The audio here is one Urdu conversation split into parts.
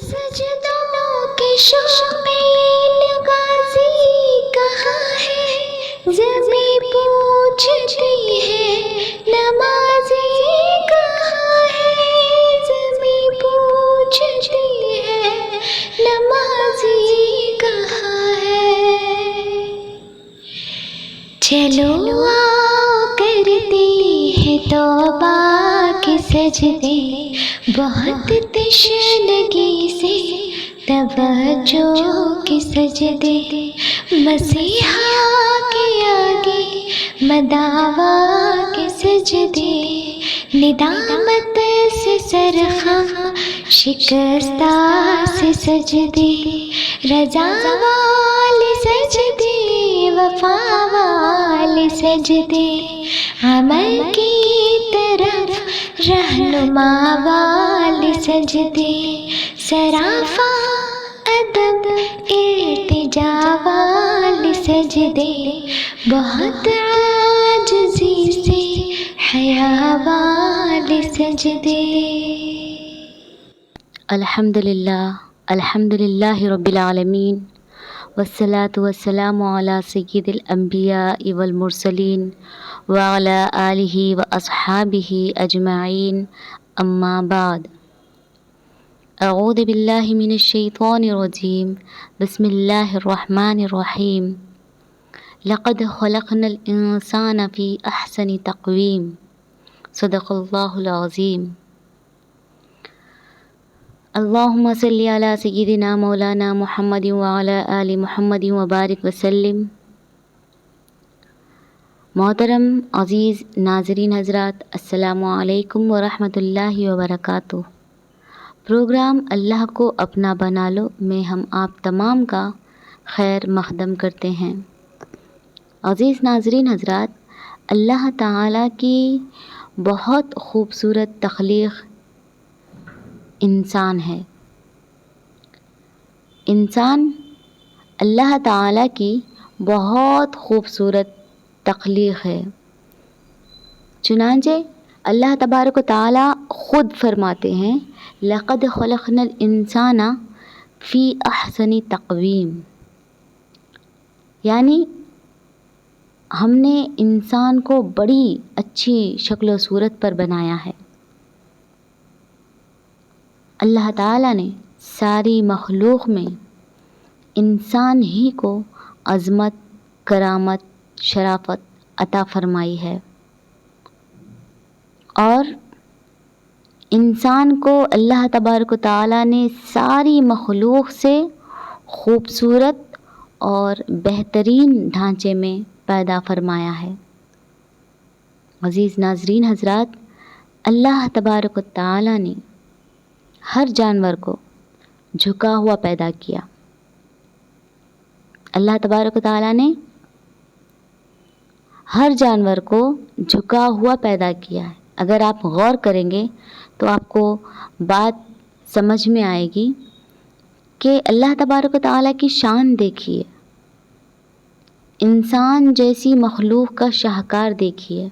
سجدوں کے شامل غازی کہاں ہے، زمیں پوچھتی ہے نمازی کہاں ہے، زمیں پوچھتی ہے نمازی کہاں ہے۔ چلو آؤ کرتے ہیں توبہ کے سجدے، بہت تشنگی سے توجہ کے سجدے، مسیحا کے آگے مداوا کے سجدے، ندامت سے سرخم شکستہ سے سجدے، رضا والے سجدے، وفا والے سجدے، عمل کی طرف رہنما والے سجدے، سراپا ادب التجا والے سجدے، بہت عاجزی سے حیا والے سجدے۔ الحمد للہ رب العالمین، والصلاة والسلام علی سید الانبیاء والمرسلین وعلی آلہ واصحابہ اجمعین، اما بعد۔ اعوذ باللہ من الشیطان الرجیم، بسم اللہ الرحمن الرحیم۔ لقد خلقنا الانسان فی احسن تقویم، صدق اللہ العظیم۔ اللہم صلی علی سیدنا مولانا محمد وعلی آل محمد وبارک وسلم۔ محترم عزیز ناظرین حضرات، السلام علیکم ورحمۃ اللہ وبرکاتہ۔ پروگرام اللہ کو اپنا بنا لو میں ہم آپ تمام کا خیر مقدم کرتے ہیں۔ عزیز ناظرین حضرات، اللہ تعالیٰ کی بہت خوبصورت تخلیق انسان ہے۔ انسان اللہ تعالیٰ کی بہت خوبصورت تخلیق ہے، چنانچہ اللہ تبارک و تعالیٰ خود فرماتے ہیں لقد خلقنا الانسان فی احسن تقویم، یعنی ہم نے انسان کو بڑی اچھی شکل و صورت پر بنایا ہے۔ اللہ تعالیٰ نے ساری مخلوق میں انسان ہی کو عظمت، کرامت، شرافت عطا فرمائی ہے، اور انسان کو اللہ تبارک و تعالیٰ نے ساری مخلوق سے خوبصورت اور بہترین ڈھانچے میں پیدا فرمایا ہے۔ عزیز ناظرین حضرات، اللہ تبارک و تعالیٰ نے ہر جانور کو جھکا ہوا پیدا کیا۔ اللہ تبارک و تعالیٰ نے ہر جانور کو جھکا ہوا پیدا کیا ہے۔ اگر آپ غور کریں گے تو آپ کو بات سمجھ میں آئے گی کہ اللہ تبارک و تعالیٰ کی شان دیکھیے، انسان جیسی مخلوق کا شاہکار دیکھیے۔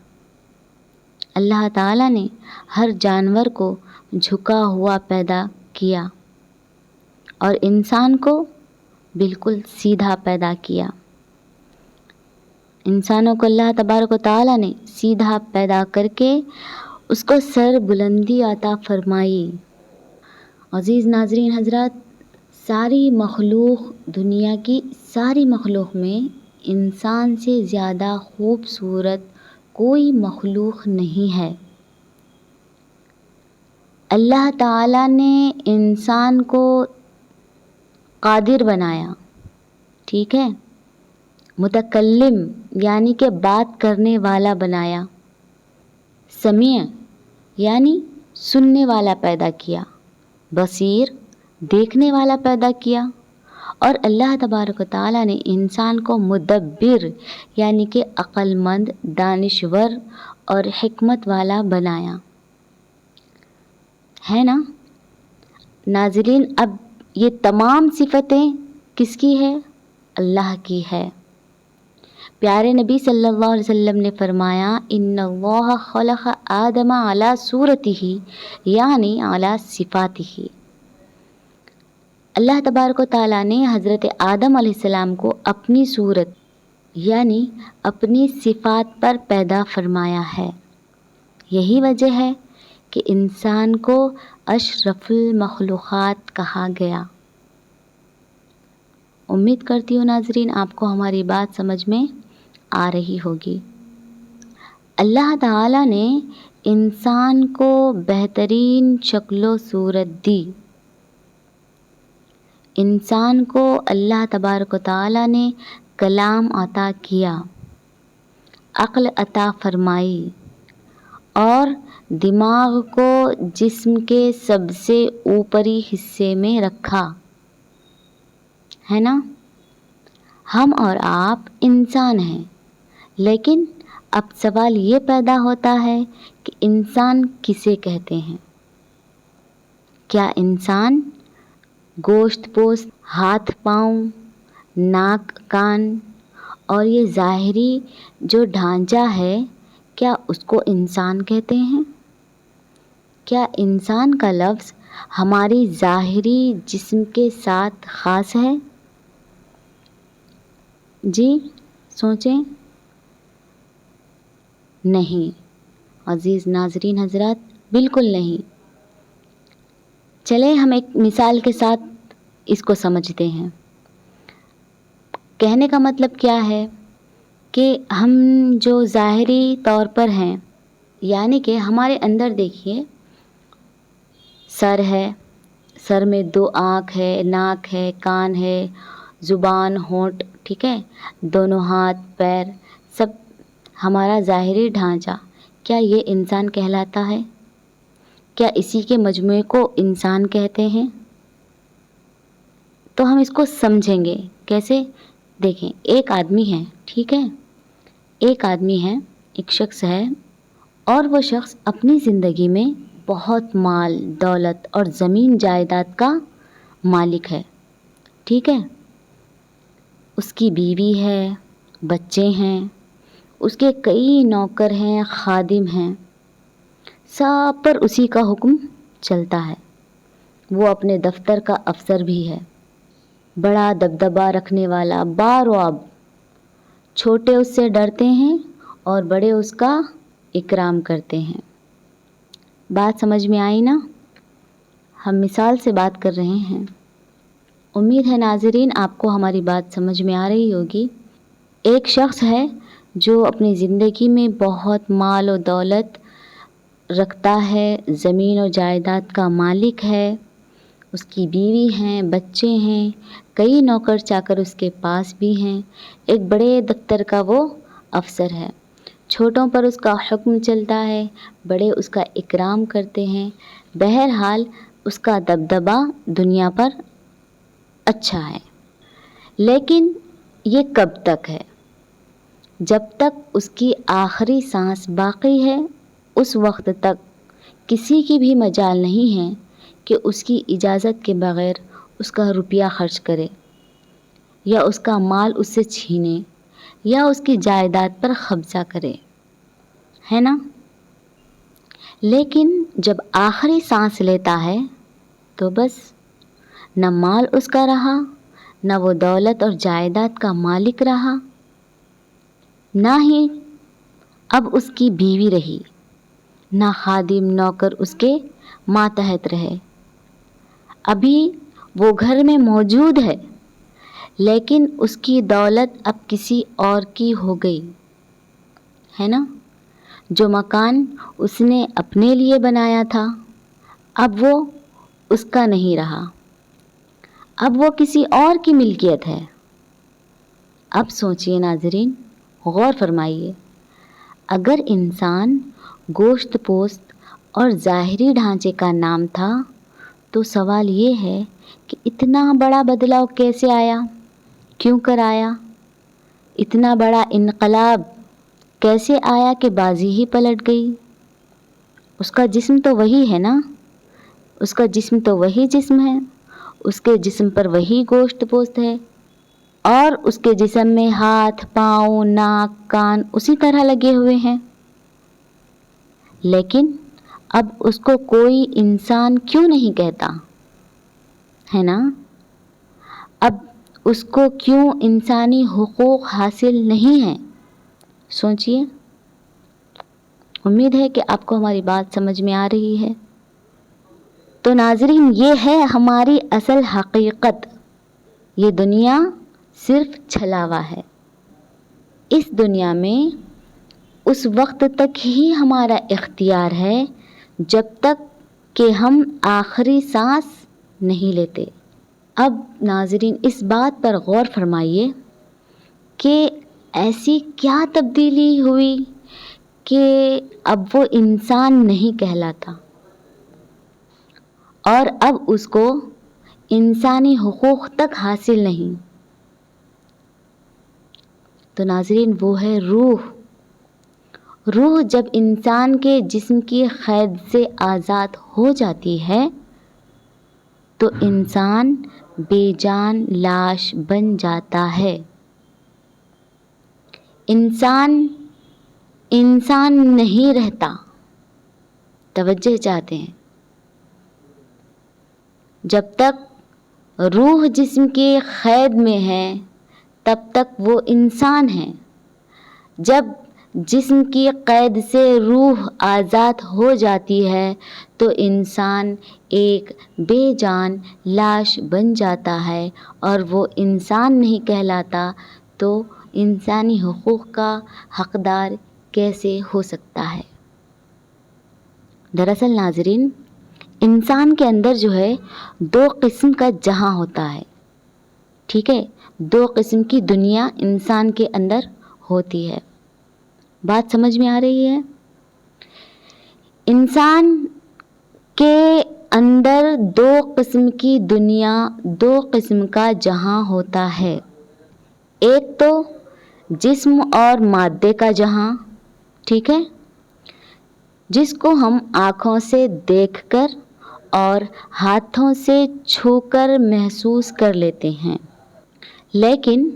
اللہ تعالیٰ نے ہر جانور کو جھکا ہوا پیدا کیا اور انسان کو بالکل سیدھا پیدا کیا۔ انسانوں کو اللہ تبارک و تعالیٰ نے سیدھا پیدا کر کے اس کو سر بلندی عطا فرمائی۔ عزیز ناظرین حضرات، ساری مخلوق، دنیا کی ساری مخلوق میں انسان سے زیادہ خوبصورت کوئی مخلوق نہیں ہے۔ اللہ تعالیٰ نے انسان کو قادر بنایا، ٹھیک ہے، متکلم یعنی کہ بات کرنے والا بنایا، سمیع یعنی سننے والا پیدا کیا، بصیر دیکھنے والا پیدا کیا، اور اللہ تبارک و تعالیٰ نے انسان کو مدبر یعنی کہ عقل مند، دانشور اور حکمت والا بنایا ہے نا۔ ناظرین، اب یہ تمام صفتیں کس کی ہے؟ اللہ کی ہے۔ پیارے نبی صلی اللہ علیہ وسلم نے فرمایا ان اللہ خلق آدم علی صورتہ یعنی علی صفاتہ، اللہ تبارک و تعالیٰ نے حضرت آدم علیہ السلام کو اپنی صورت یعنی اپنی صفات پر پیدا فرمایا ہے۔ یہی وجہ ہے کہ انسان کو اشرف المخلوقات کہا گیا۔ امید کرتی ہوں ناظرین آپ کو ہماری بات سمجھ میں آ رہی ہوگی۔ اللہ تعالیٰ نے انسان کو بہترین شکل و صورت دی۔ انسان کو اللہ تبارک و تعالیٰ نے کلام عطا کیا، عقل عطا فرمائی اور دماغ کو جسم کے سب سے اوپری حصے میں رکھا، ہے نا؟ ہم اور آپ انسان ہیں، لیکن اب سوال یہ پیدا ہوتا ہے کہ انسان کسے کہتے ہیں؟ کیا انسان گوشت پوست، ہاتھ پاؤں، ناک کان اور یہ ظاہری جو ڈھانچہ ہے، کیا اس کو انسان کہتے ہیں؟ کیا انسان کا لفظ ہماری ظاہری جسم کے ساتھ خاص ہے؟ جی سوچیں۔ نہیں عزیز ناظرین حضرات، بالکل نہیں۔ چلیں ہم ایک مثال کے ساتھ اس کو سمجھتے ہیں۔ کہنے کا مطلب کیا ہے کہ ہم جو ظاہری طور پر ہیں، یعنی کہ ہمارے اندر دیکھیے سر ہے، سر میں 2 آنکھ ہے، ناک ہے، کان ہے، زبان، ہونٹ، ٹھیک ہے، دونوں ہاتھ پیر، سب ہمارا ظاہری ڈھانچہ، کیا یہ انسان کہلاتا ہے؟ کیا اسی کے مجموعے کو انسان کہتے ہیں؟ تو ہم اس کو سمجھیں گے کیسے؟ دیکھیں، ایک آدمی ہے، ٹھیک ہے، ایک آدمی ہے، ایک شخص ہے، اور وہ شخص اپنی زندگی میں بہت مال دولت اور زمین جائیداد کا مالک ہے، ٹھیک ہے، اس کی بیوی ہے، بچے ہیں، اس کے کئی نوکر ہیں، خادم ہیں، سب پر اسی کا حکم چلتا ہے۔ وہ اپنے دفتر کا افسر بھی ہے، بڑا دبدبہ رکھنے والا، بارواب، چھوٹے اس سے ڈرتے ہیں اور بڑے اس کا اکرام کرتے ہیں۔ بات سمجھ میں آئی نا؟ ہم مثال سے بات کر رہے ہیں۔ امید ہے ناظرین آپ کو ہماری بات سمجھ میں آ رہی ہوگی۔ ایک شخص ہے جو اپنی زندگی میں بہت مال و دولت رکھتا ہے، زمین و جائیداد کا مالک ہے، اس کی بیوی ہیں، بچے ہیں، کئی نوکر چاکر اس کے پاس بھی ہیں، ایک بڑے دفتر کا وہ افسر ہے، چھوٹوں پر اس کا حکم چلتا ہے، بڑے اس کا اکرام کرتے ہیں، بہرحال اس کا دبدبہ دنیا پر اچھا ہے۔ لیکن یہ کب تک ہے؟ جب تک اس کی آخری سانس باقی ہے، اس وقت تک کسی کی بھی مجال نہیں ہے کہ اس کی اجازت کے بغیر اس کا روپیہ خرچ کرے یا اس کا مال اس سے چھینے یا اس کی جائیداد پر قبضہ کرے، ہے نا؟ لیکن جب آخری سانس لیتا ہے تو بس نہ مال اس کا رہا، نہ وہ دولت اور جائیداد کا مالک رہا، نہ ہی اب اس کی بیوی رہی، نہ خادم نوکر اس کے ماتحت رہے۔ ابھی وہ گھر میں موجود ہے، لیکن اس کی دولت اب کسی اور کی ہو گئی، ہے نا؟ جو مکان اس نے اپنے لیے بنایا تھا، اب وہ اس کا نہیں رہا، اب وہ کسی اور کی ملکیت ہے۔ اب سوچئے ناظرین، غور فرمائیے، اگر انسان گوشت پوست اور ظاہری ڈھانچے کا نام تھا تو سوال یہ ہے کہ اتنا بڑا بدلاؤ کیسے آیا؟ کیوں کر آیا؟ اتنا بڑا انقلاب کیسے آیا کہ بازی ہی پلٹ گئی؟ اس کا جسم تو وہی ہے نا، اس کا جسم تو وہی جسم ہے، اس کے جسم پر وہی گوشت پوست ہے، اور اس کے جسم میں ہاتھ پاؤں ناک کان اسی طرح لگے ہوئے ہیں، لیکن اب اس کو کوئی انسان کیوں نہیں کہتا؟ ہے نا؟ اب اس کو کیوں انسانی حقوق حاصل نہیں ہیں؟ سوچئے۔ امید ہے کہ آپ کو ہماری بات سمجھ میں آ رہی ہے۔ تو ناظرین، یہ ہے ہماری اصل حقیقت۔ یہ دنیا صرف چھلاوا ہے۔ اس دنیا میں اس وقت تک ہی ہمارا اختیار ہے جب تک کہ ہم آخری سانس نہیں لیتے۔ اب ناظرین، اس بات پر غور فرمائیے کہ ایسی کیا تبدیلی ہوئی کہ اب وہ انسان نہیں کہلاتا اور اب اس کو انسانی حقوق تک حاصل نہیں؟ تو ناظرین، وہ ہے روح۔ روح جب انسان کے جسم کی قید سے آزاد ہو جاتی ہے تو انسان بے جان لاش بن جاتا ہے۔ انسان نہیں رہتا۔ توجہ چاہتے ہیں؟ جب تک روح جسم کی قید میں ہے تب تک وہ انسان ہے۔ جب جسم کی قید سے روح آزاد ہو جاتی ہے تو انسان ایک بے جان لاش بن جاتا ہے اور وہ انسان نہیں کہلاتا، تو انسانی حقوق کا حقدار کیسے ہو سکتا ہے؟ دراصل ناظرین، انسان کے اندر جو ہے 2 قسم کا جہاں ہوتا ہے، ٹھیک ہے؟ 2 قسم کی دنیا انسان کے اندر ہوتی ہے۔ بات سمجھ میں آ رہی ہے؟ انسان کے اندر 2 قسم کی دنیا، 2 قسم کا جہاں ہوتا ہے۔ ایک تو جسم اور مادے کا جہاں، ٹھیک ہے، جس کو ہم آنکھوں سے دیکھ کر اور ہاتھوں سے چھو کر محسوس کر لیتے ہیں۔ لیکن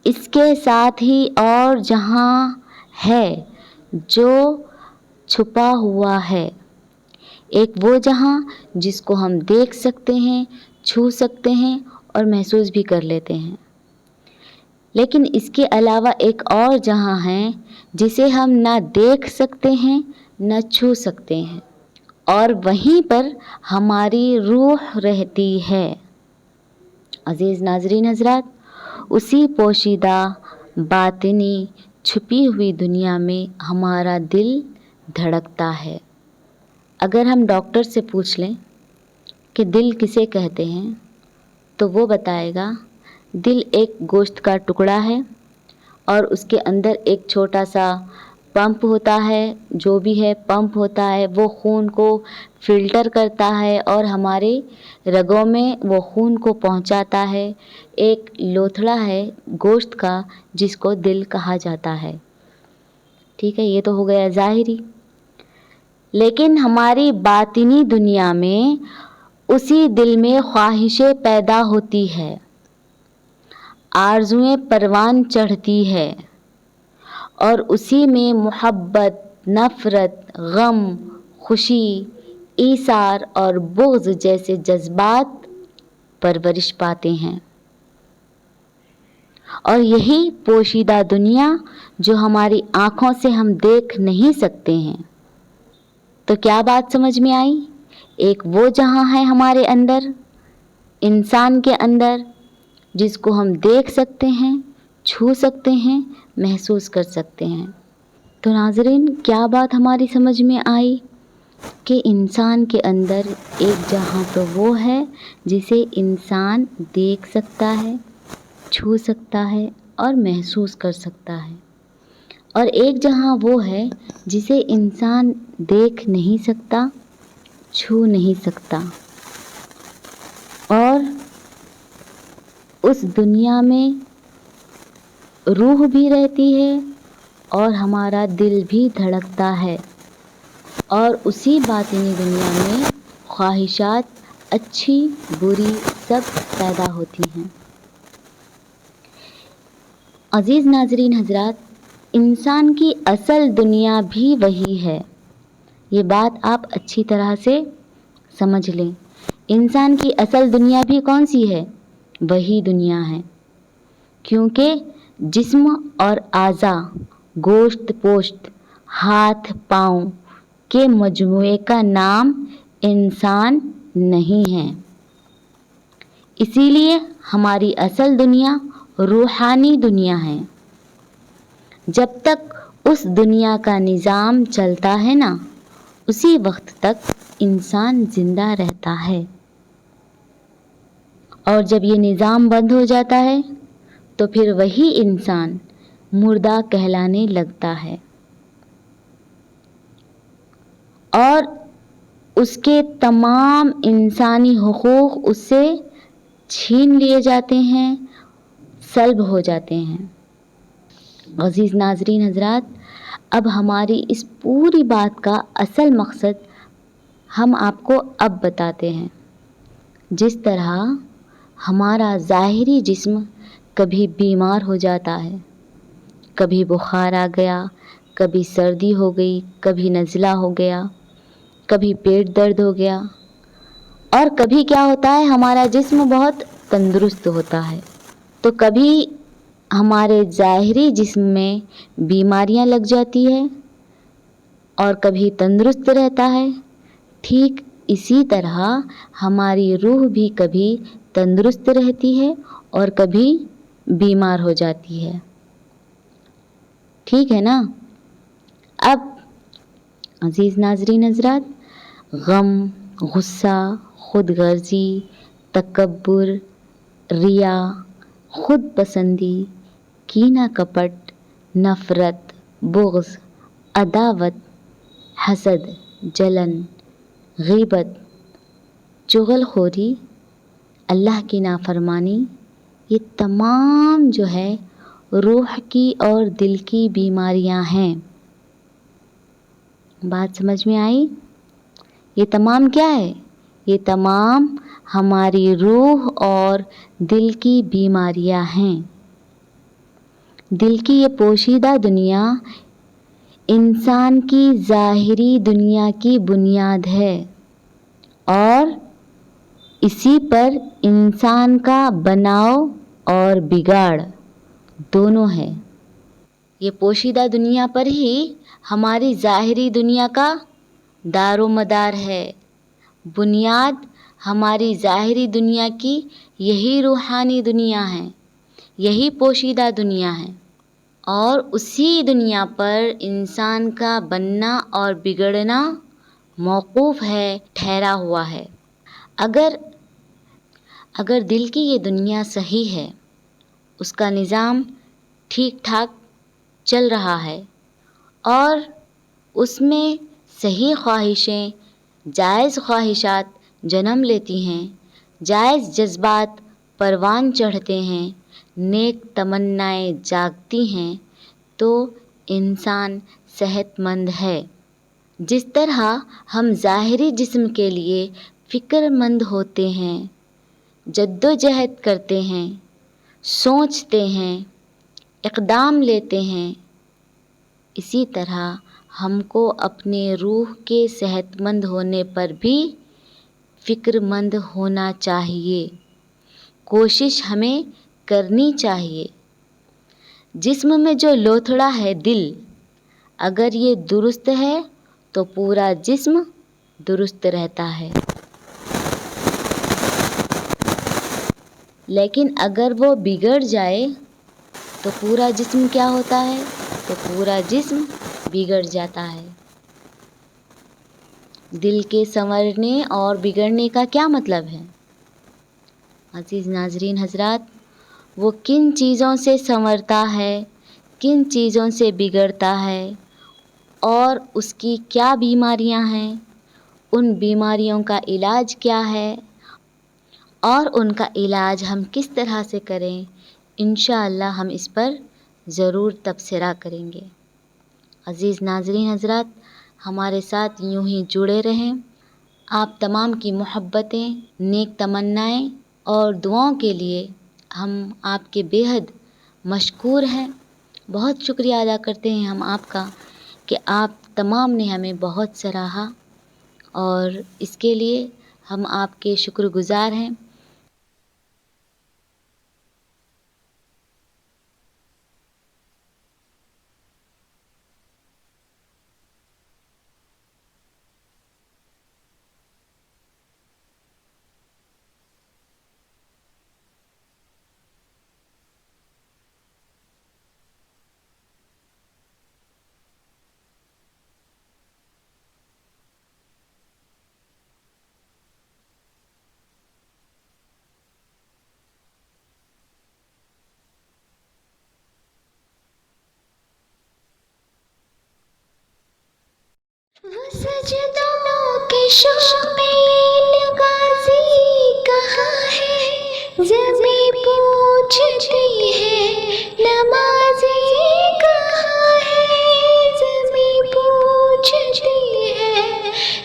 اس کے ساتھ ہی اور جہاں ہے جو چھپا ہوا ہے۔ ایک وہ جہاں جس کو ہم دیکھ سکتے ہیں، چھو سکتے ہیں اور محسوس بھی کر لیتے ہیں۔ لیکن اس کے علاوہ ایک اور جہاں ہے جسے ہم نہ دیکھ سکتے ہیں نہ چھو سکتے ہیں، اور وہیں پر ہماری روح رہتی ہے۔ عزیز ناظرین حضرات، اسی پوشیدہ باطنی چھپی ہوئی دنیا میں ہمارا دل دھڑکتا ہے۔ اگر ہم ڈاکٹر سے پوچھ لیں کہ دل کسے کہتے ہیں تو وہ بتائے گا دل ایک گوشت کا ٹکڑا ہے اور اس کے اندر ایک چھوٹا سا پمپ ہوتا ہے، جو بھی ہے پمپ ہوتا ہے، وہ خون کو فلٹر کرتا ہے اور ہمارے رگوں میں وہ خون کو پہنچاتا ہے۔ ایک لوتھڑا ہے گوشت کا جس کو دل کہا جاتا ہے، ٹھیک ہے؟ یہ تو ہو گیا ظاہری۔ لیکن ہماری باطنی دنیا میں اسی دل میں خواہشیں پیدا ہوتی ہے، آرزوئیں پروان چڑھتی ہے، اور اسی میں محبت، نفرت، غم، خوشی، ایثار اور بغض جیسے جذبات پرورش پاتے ہیں۔ اور یہی پوشیدہ دنیا جو ہماری آنکھوں سے ہم دیکھ نہیں سکتے ہیں۔ تو کیا بات سمجھ میں آئی؟ ایک وہ جہاں ہے ہمارے اندر، انسان کے اندر، جس کو ہم دیکھ سکتے ہیں، چھو سکتے ہیں، محسوس کر سکتے ہیں۔ تو ناظرین، کیا بات ہماری سمجھ میں آئی کہ انسان کے اندر ایک جہاں تو وہ ہے جسے انسان دیکھ سکتا ہے، چھو سکتا ہے اور محسوس کر سکتا ہے، اور ایک جہاں وہ ہے جسے انسان دیکھ نہیں سکتا، چھو نہیں سکتا، اور اس دنیا میں روح بھی رہتی ہے اور ہمارا دل بھی دھڑکتا ہے، اور اسی باطنی دنیا میں خواہشات اچھی بری سب پیدا ہوتی ہیں۔ عزیز ناظرین حضرات، انسان کی اصل دنیا بھی وہی ہے۔ یہ بات آپ اچھی طرح سے سمجھ لیں۔ انسان کی اصل دنیا بھی کون سی ہے؟ وہی دنیا ہے، کیونکہ جسم اور اعضا، گوشت پوشت، ہاتھ پاؤں کے مجموعے کا نام انسان نہیں ہے۔ اسی لیے ہماری اصل دنیا روحانی دنیا ہے۔ جب تک اس دنیا کا نظام چلتا ہے نا، اسی وقت تک انسان زندہ رہتا ہے، اور جب یہ نظام بند ہو جاتا ہے تو پھر وہی انسان مردہ کہلانے لگتا ہے، اور اس کے تمام انسانی حقوق اس سے چھین لیے جاتے ہیں، سلب ہو جاتے ہیں۔ عزیز ناظرین حضرات، اب ہماری اس پوری بات کا اصل مقصد ہم آپ کو اب بتاتے ہیں۔ جس طرح ہمارا ظاہری جسم کبھی بیمار ہو جاتا ہے، کبھی بخار آ گیا، کبھی سردی ہو گئی، کبھی نزلہ ہو گیا، کبھی پیٹ درد ہو گیا، اور کبھی کیا ہوتا ہے ہمارا جسم بہت تندرست ہوتا ہے، تو کبھی ہمارے ظاہری جسم میں بیماریاں لگ جاتی ہے اور کبھی تندرست رہتا ہے۔ ٹھیک اسی طرح ہماری روح بھی کبھی تندرست رہتی ہے اور کبھی بیمار ہو جاتی ہے، ٹھیک ہے نا؟ اب عزیز ناظرین حضرات، غم، غصہ، خود غرضی، تکبر، ریا، خود پسندی، کینہ کپٹ، نفرت، بغض، عداوت، حسد، جلن، غیبت، چغل خوری، اللہ کی نافرمانی، یہ تمام جو ہے روح کی اور دل کی بیماریاں ہیں۔ بات سمجھ میں آئی؟ یہ تمام کیا ہے؟ یہ تمام ہماری روح اور دل کی بیماریاں ہیں۔ دل کی یہ پوشیدہ دنیا انسان کی ظاہری دنیا کی بنیاد ہے، اور اسی پر انسان کا بناؤ اور بگاڑ دونوں ہے۔ یہ پوشیدہ دنیا پر ہی ہماری ظاہری دنیا کا دار و مدار ہے۔ بنیاد ہماری ظاہری دنیا کی یہی روحانی دنیا ہے، یہی پوشیدہ دنیا ہے، اور اسی دنیا پر انسان کا بننا اور بگڑنا موقوف ہے، ٹھہرا ہوا ہے۔ اگر دل کی یہ دنیا صحیح ہے، اس کا نظام ٹھیک ٹھاک چل رہا ہے، اور اس میں صحیح خواہشیں، جائز خواہشات جنم لیتی ہیں، جائز جذبات پروان چڑھتے ہیں، نیک تمنائیں جاگتی ہیں، تو انسان صحت مند ہے۔ جس طرح ہم ظاہری جسم کے لیے فکر مند ہوتے ہیں، جدوجہد کرتے ہیں، سوچتے ہیں، اقدام لیتے ہیں، اسی طرح ہم کو اپنے روح کے صحت مند ہونے پر بھی فکر مند ہونا چاہیے، کوشش ہمیں کرنی چاہیے۔ جسم میں جو لوتھڑا ہے دل، اگر یہ درست ہے تو پورا جسم درست رہتا ہے، لیکن اگر وہ بگڑ جائے تو پورا جسم کیا ہوتا ہے؟ تو پورا جسم بگڑ جاتا ہے۔ دل کے سنورنے اور بگڑنے کا کیا مطلب ہے؟ عزیز ناظرین حضرات، وہ کن چیزوں سے سنورتا ہے، کن چیزوں سے بگڑتا ہے، اور اس کی کیا بیماریاں ہیں، ان بیماریوں کا علاج کیا ہے، اور ان کا علاج ہم کس طرح سے کریں، انشاءاللہ ہم اس پر ضرور تبصرہ کریں گے۔ عزیز ناظرین حضرات، ہمارے ساتھ یوں ہی جڑے رہیں۔ آپ تمام کی محبتیں، نیک تمنائیں اور دعاؤں کے لیے ہم آپ کے بے حد مشکور ہیں۔ بہت شکریہ ادا کرتے ہیں ہم آپ کا کہ آپ تمام نے ہمیں بہت سراہا، اور اس کے لیے ہم آپ کے شکر گزار ہیں۔ سجدوں کے شوقین غازی کہاں ہے، زمیں پوچھتی ہے نمازی کہاں ہے، زمیں پوچھتی ہے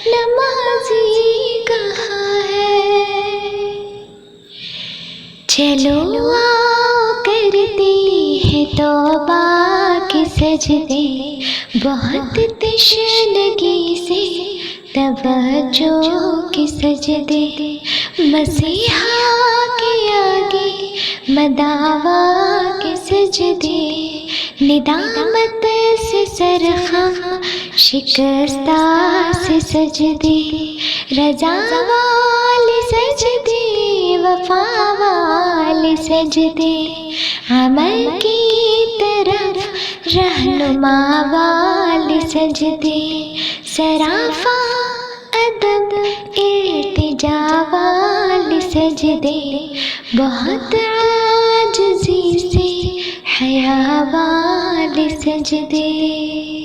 نمازی کہاں ہے۔ چلو آؤ کرتے ہیں توبہ کے سجدے، بہت تشنگی سے توجہ کے سجدے، مسیحا کے آگے مداوا کے سجدے، ندامت سے سرخم شکستہ سے سجدے، رضا والے سجدے، وفا والے سجدے، عمل کی طرف رہنما والے سجدے، سراپا ادب التجا والے سجدے، بہت عاجزی سے حیا والے سجدے۔